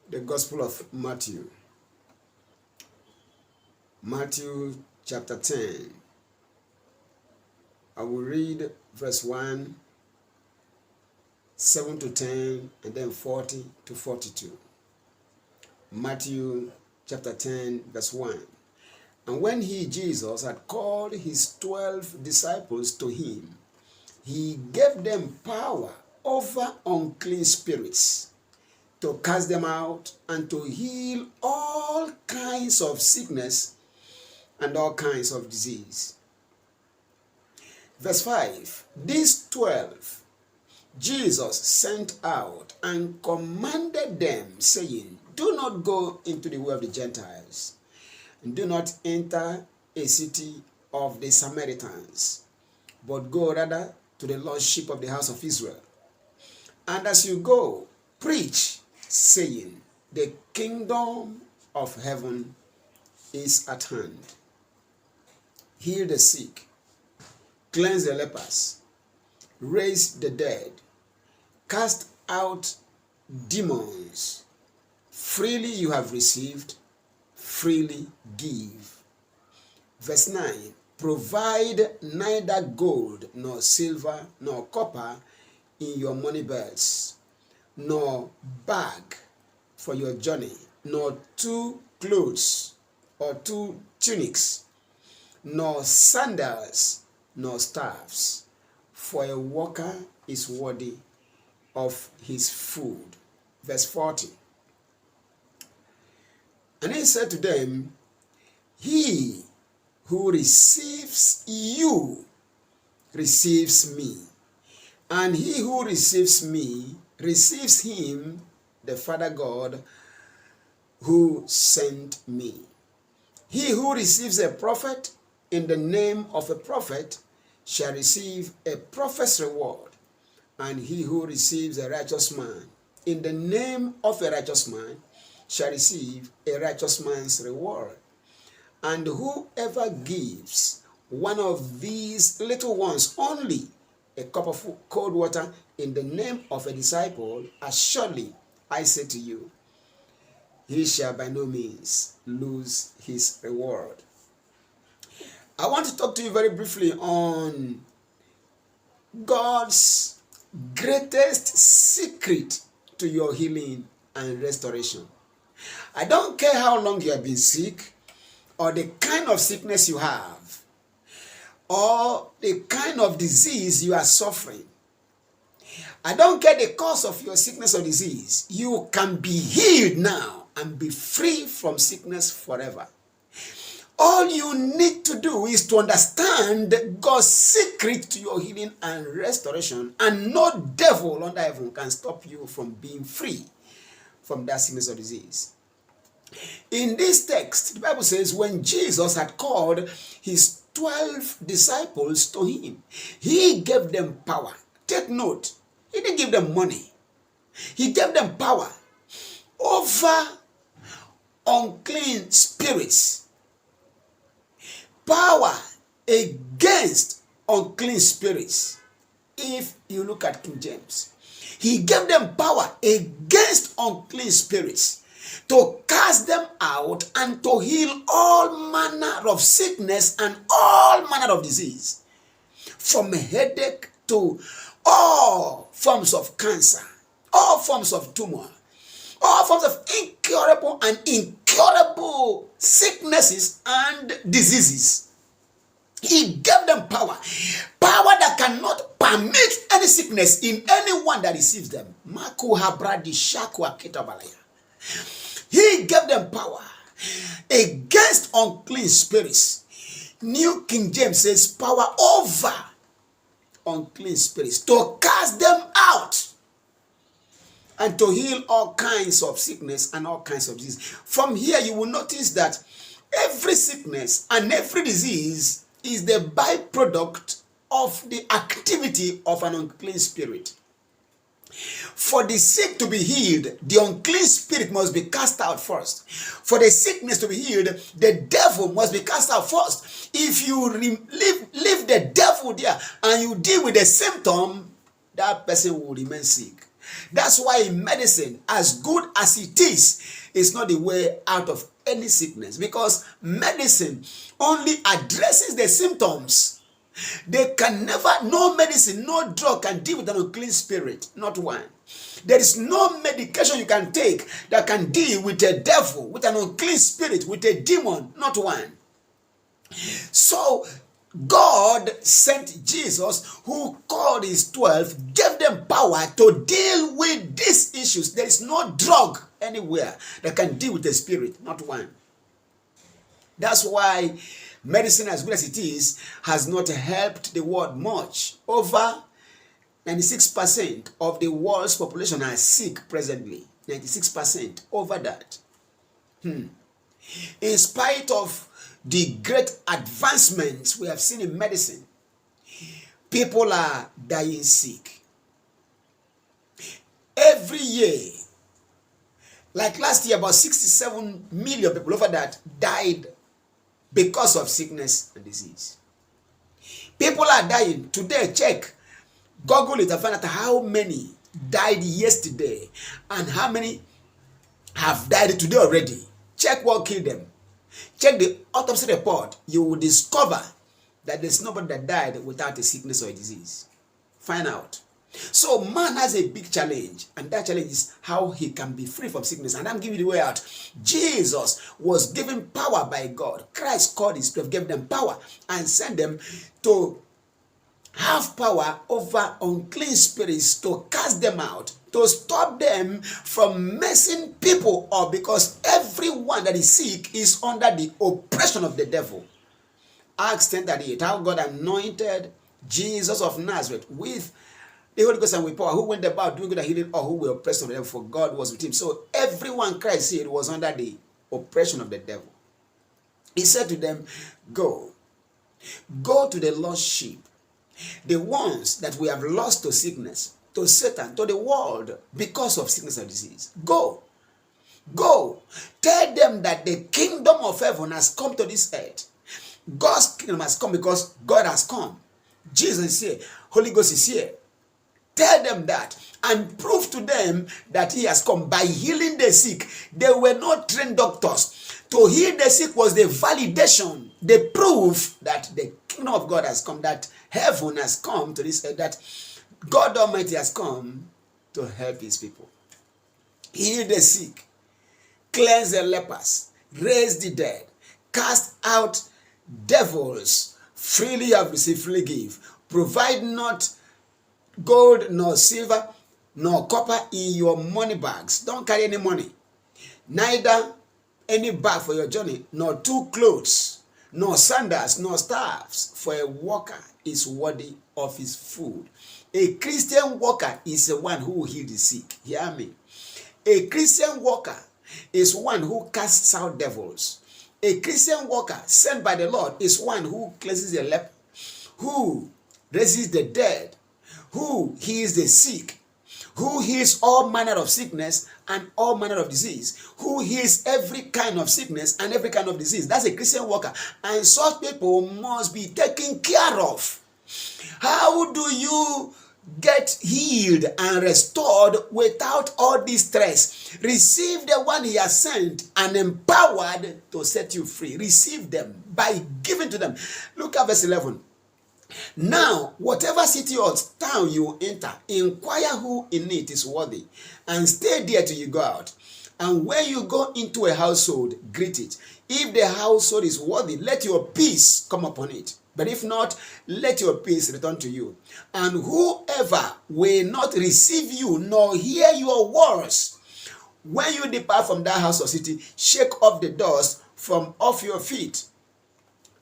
The Gospel of Matthew. Matthew chapter 10. I will read verse 1, 7 to 10, and then 40 to 42. Matthew chapter 10, verse 1. And when he, Jesus, had called his 12 disciples to him, he gave them power over unclean spirits, to cast them out and to heal all kinds of sickness and all kinds of disease. Verse 5. These 12 Jesus sent out and commanded them, saying, do not go into the way of the Gentiles, and do not enter a city of the Samaritans, but go rather to the lost sheep of the house of Israel. And as you go, preach, saying, the kingdom of heaven is at hand. Heal the sick, cleanse the lepers, raise the dead, cast out demons. Freely you have received, freely give. Verse 9. Provide neither gold nor silver nor copper in your money belts, nor bag for your journey, nor 2 clothes or 2 tunics, nor sandals, nor staffs, for a worker is worthy of his food. Verse 40. And he said to them, he who receives you receives me, and he who receives me receives him, the Father God, who sent me. He who receives a prophet in the name of a prophet shall receive a prophet's reward, and he who receives a righteous man in the name of a righteous man shall receive a righteous man's reward. And whoever gives one of these little ones only a cup of cold water in the name of a disciple, as surely I say to you, he shall by no means lose his reward. I want to talk to you very briefly on God's greatest secret to your healing and restoration. I don't care how long you have been sick, or the kind of sickness you have, or the kind of disease you are suffering. I don't care the cause of your sickness or disease. You can be healed now and be free from sickness forever. All you need to do is to understand God's secret to your healing and restoration, and no devil under heaven can stop you from being free from that sickness or disease. In this text, the Bible says, when Jesus had called his 12 disciples to him, he gave them power. Take note, he didn't give them money. He gave them power over unclean spirits. Power against unclean spirits. If you look at King James, he gave them power against unclean spirits, to cast them out and to heal all manner of sickness and all manner of disease, from headache to all forms of cancer, all forms of tumor, all forms of incurable and incurable sicknesses and diseases. He gave them power that cannot permit any sickness in anyone that receives them. He gave them power against unclean spirits. New King James says power over unclean spirits, to cast them out and to heal all kinds of sickness and all kinds of disease. From here you will notice that every sickness and every disease is the byproduct of the activity of an unclean spirit. For the sick to be healed, the unclean spirit must be cast out first. For the sickness to be healed, the devil must be cast out first. If you leave the devil there and you deal with the symptom, that person will remain sick. That's why medicine, as good as it is not the way out of any sickness, because medicine only addresses the symptoms. They can never, no medicine, no drug can deal with an unclean spirit, not one. There is no medication you can take that can deal with a devil, with an unclean spirit, with a demon, not one. So God sent Jesus, who called his 12, gave them power to deal with these issues. There is no drug anywhere that can deal with the spirit, not one. That's why medicine, as good as it is, has not helped the world much. Over 96% of the world's population are sick presently. 96%, over that. In spite of the great advancements we have seen in medicine, people are dying sick. Every year, like last year, about 67 million people over that died because of sickness and disease. People are dying. Today, check, Google it and find out how many died yesterday and how many have died today already. Check what killed them. Check the autopsy report. You will discover that there's nobody that died without a sickness or a disease. Find out. So man has a big challenge, and that challenge is how he can be free from sickness. And I'm giving you the way out. Jesus was given power by God. Christ called his 12, gave them power, and sent them to have power over unclean spirits, to cast them out, to stop them from messing people up, because everyone that is sick is under the oppression of the devil. Acts 10:38, how God anointed Jesus of Nazareth with the Holy Ghost and with power, who went about doing good and healing all who were oppressed of the devil, for God was with him. So everyone Christ said was under the oppression of the devil. He said to them, go to the lost sheep, the ones that we have lost to sickness, to Satan, to the world, because of sickness and disease. Go. Tell them that the kingdom of heaven has come to this earth. God's kingdom has come because God has come. Jesus is here. Holy Ghost is here. Tell them that and prove to them that he has come by healing the sick. They were not trained doctors. To heal the sick was the validation, the proof that the kingdom of God has come, that heaven has come to this earth, that God Almighty has come to help his people. Heal the sick, cleanse the lepers, raise the dead, cast out devils. Freely have received, freely give. Provide not gold nor silver nor copper in your money bags. Don't carry any money, neither any bag for your journey, nor 2 clothes, nor sandals, nor staffs, for a worker is worthy of his food. A Christian worker is the one who will heal the sick. Hear me. A Christian worker is one who casts out devils. A Christian worker sent by the Lord is one who cleanses the leper, who raises the dead, who heals the sick, who heals all manner of sickness and all manner of disease, who heals every kind of sickness and every kind of disease. That's a Christian worker. And such people must be taken care of. How do you get healed and restored without all this stress? Receive the one he has sent and empowered to set you free. Receive them by giving to them. Look at verse 11. Now, whatever city or town you enter, inquire who in it is worthy, and stay there till you go out. And when you go into a household, greet it. If the household is worthy, let your peace come upon it. But if not, let your peace return to you. And whoever will not receive you nor hear your words, when you depart from that house or city, shake off the dust from off your feet.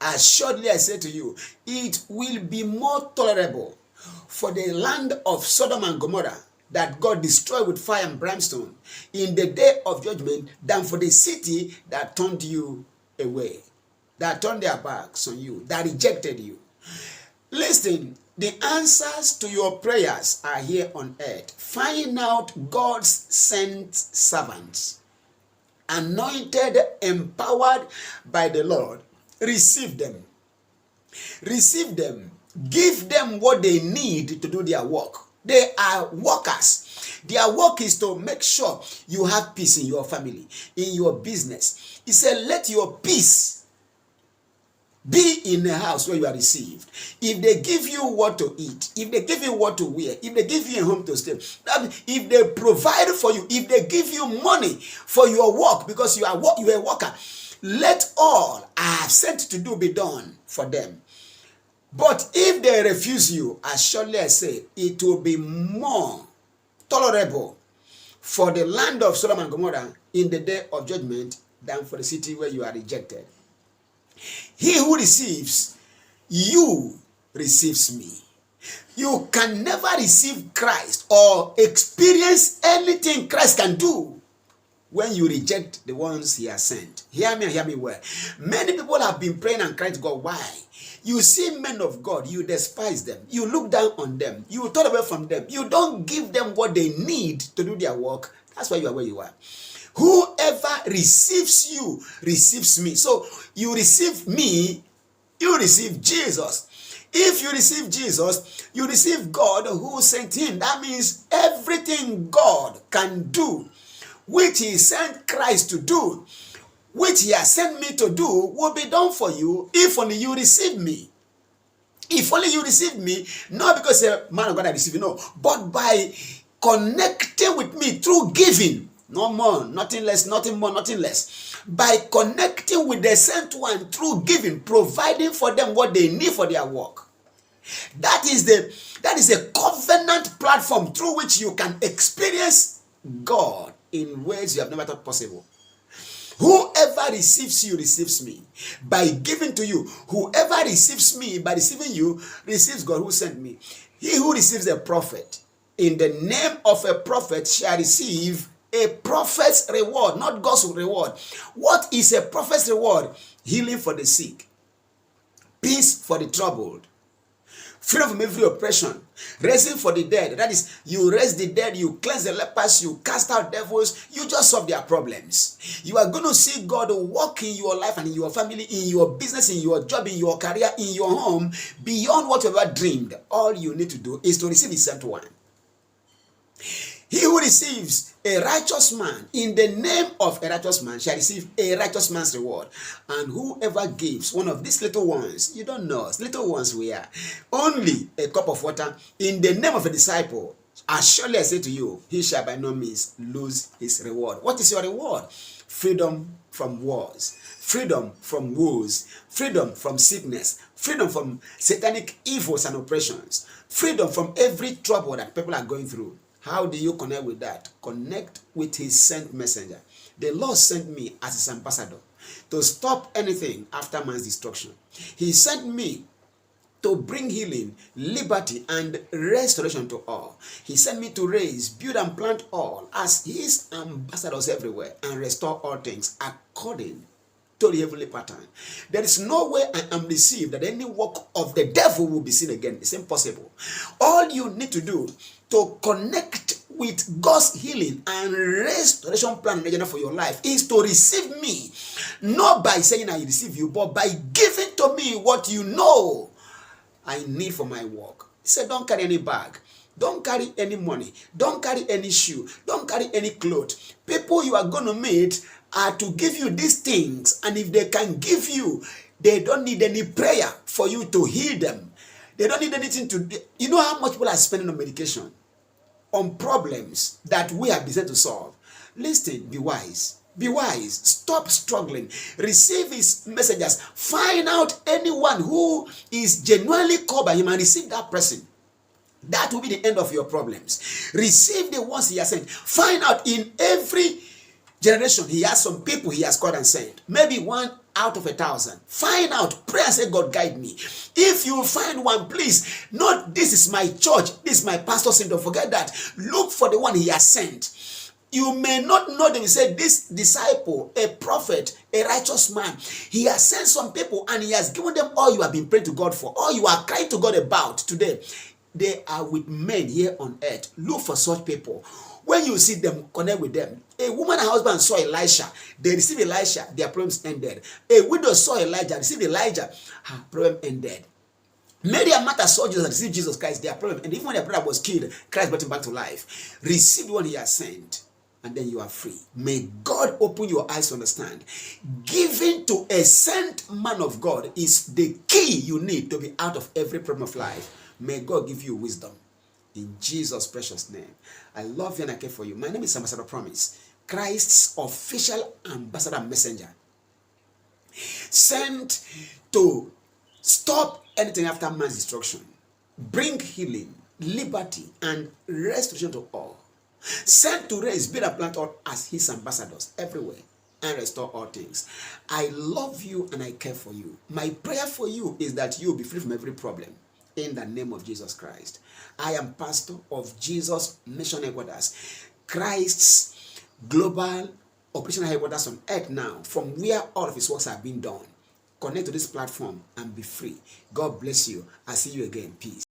Assuredly I say to you, it will be more tolerable for the land of Sodom and Gomorrah that God destroyed with fire and brimstone in the day of judgment than for the city that turned you away, that turned their backs on you, that rejected you. Listen, the answers to your prayers are here on earth. Find out God's sent servants, anointed, empowered by the Lord. Receive them. Give them what they need to do their work. They are workers. Their work is to make sure you have peace in your family, in your business. He said, let your peace be in a house where you are received. If they give you what to eat, if they give you what to wear, if they give you a home to stay, if they provide for you, if they give you money for your work because you are a worker, let all I have sent to do be done for them. But if they refuse you, as surely I say, it will be more tolerable for the land of Sodom and Gomorrah in the day of judgment than for the city where you are rejected. He who receives you receives me. You can never receive Christ or experience anything Christ can do when you reject the ones he has sent. Hear me and hear me well. Many people have been praying and crying to God. Why? You see men of God, you despise them. You look down on them. You turn away from them. You don't give them what they need to do their work. That's why you are where you are. Whoever receives you receives me. So you receive me, you receive Jesus. If you receive Jesus, you receive God who sent him. That means everything God can do, which he sent Christ to do, which he has sent me to do, will be done for you if only you receive me. If only you receive me, not because a man of God I receive you, no, but by connecting with me through giving. No more, nothing less, nothing more, nothing less. By connecting with the sent one through giving, providing for them what they need for their work. That is a covenant platform through which you can experience God in ways you have never thought possible. Whoever receives you receives me by giving to you. Whoever receives me by receiving you receives God who sent me. He who receives a prophet in the name of a prophet shall receive a prophet's reward, not God's reward. What is a prophet's reward? Healing for the sick, peace for the troubled, freedom from every oppression, raising for the dead. That is, you raise the dead, you cleanse the lepers, you cast out devils, you just solve their problems. You are going to see God work in your life and in your family, in your business, in your job, in your career, in your home, beyond what you ever dreamed. All you need to do is to receive his sent one. He who receives a righteous man in the name of a righteous man shall receive a righteous man's reward. And whoever gives one of these little ones, you don't know, little ones we are, only a cup of water in the name of a disciple, as surely I say to you, he shall by no means lose his reward. What is your reward? Freedom from wars, freedom from woes, freedom from sickness, freedom from satanic evils and oppressions, freedom from every trouble that people are going through. How do you connect with that? Connect with his sent messenger. The Lord sent me as his ambassador to stop anything after man's destruction. He sent me to bring healing, liberty, and restoration to all. He sent me to raise, build, and plant all as his ambassadors everywhere and restore all things according to the heavenly pattern. There is no way I am deceived that any work of the devil will be seen again. It's impossible. All you need to do to connect with God's healing and restoration plan and agenda for your life is to receive me, not by saying I receive you, but by giving to me what you know I need for my work. He said, don't carry any bag. Don't carry any money. Don't carry any shoe. Don't carry any clothes. People you are going to meet are to give you these things. And if they can give you, they don't need any prayer for you to heal them. They don't need anything to do. You know how much people are spending on medication, on problems that we have decided to solve. Listen, be wise. Be wise. Stop struggling. Receive his messengers. Find out anyone who is genuinely called by him and receive that person. That will be the end of your problems. Receive the ones he has sent. Find out in every generation he has some people he has called and sent. Maybe 1 out of 1,000. Find out. Pray and say, God, guide me. If you find one, please, not this is my church, this is my pastor's syndrome. Forget that. Look for the one he has sent. You may not know them. He said, this disciple, a prophet, a righteous man, he has sent some people and he has given them all you have been praying to God for, all you are crying to God about today. They are with men here on earth. Look for such people. When you see them, connect with them. A woman and husband saw Elisha. They received Elisha. Their problems ended. A widow saw Elijah. Received Elijah. Her problem ended. Mary and Martha saw Jesus and received Jesus Christ, their problem. And even when their brother was killed, Christ brought him back to life. Receive what he has sent, and then you are free. May God open your eyes to understand. Giving to a sent man of God is the key you need to be out of every problem of life. May God give you wisdom. In Jesus' precious name. I love you and I care for you. My name is Ambassador Promise, Christ's official ambassador messenger, sent to stop anything after man's destruction, bring healing, liberty, and restoration to all. Sent to raise, build, and plant all as his ambassadors everywhere and restore all things. I love you and I care for you. My prayer for you is that you will be free from every problem in the name of Jesus Christ. I am pastor of Jesus Mission Headquarters, Christ's global operational headquarters on earth now, from where all of his works are being done. Connect to this platform and be free. God bless you. I'll see you again. Peace.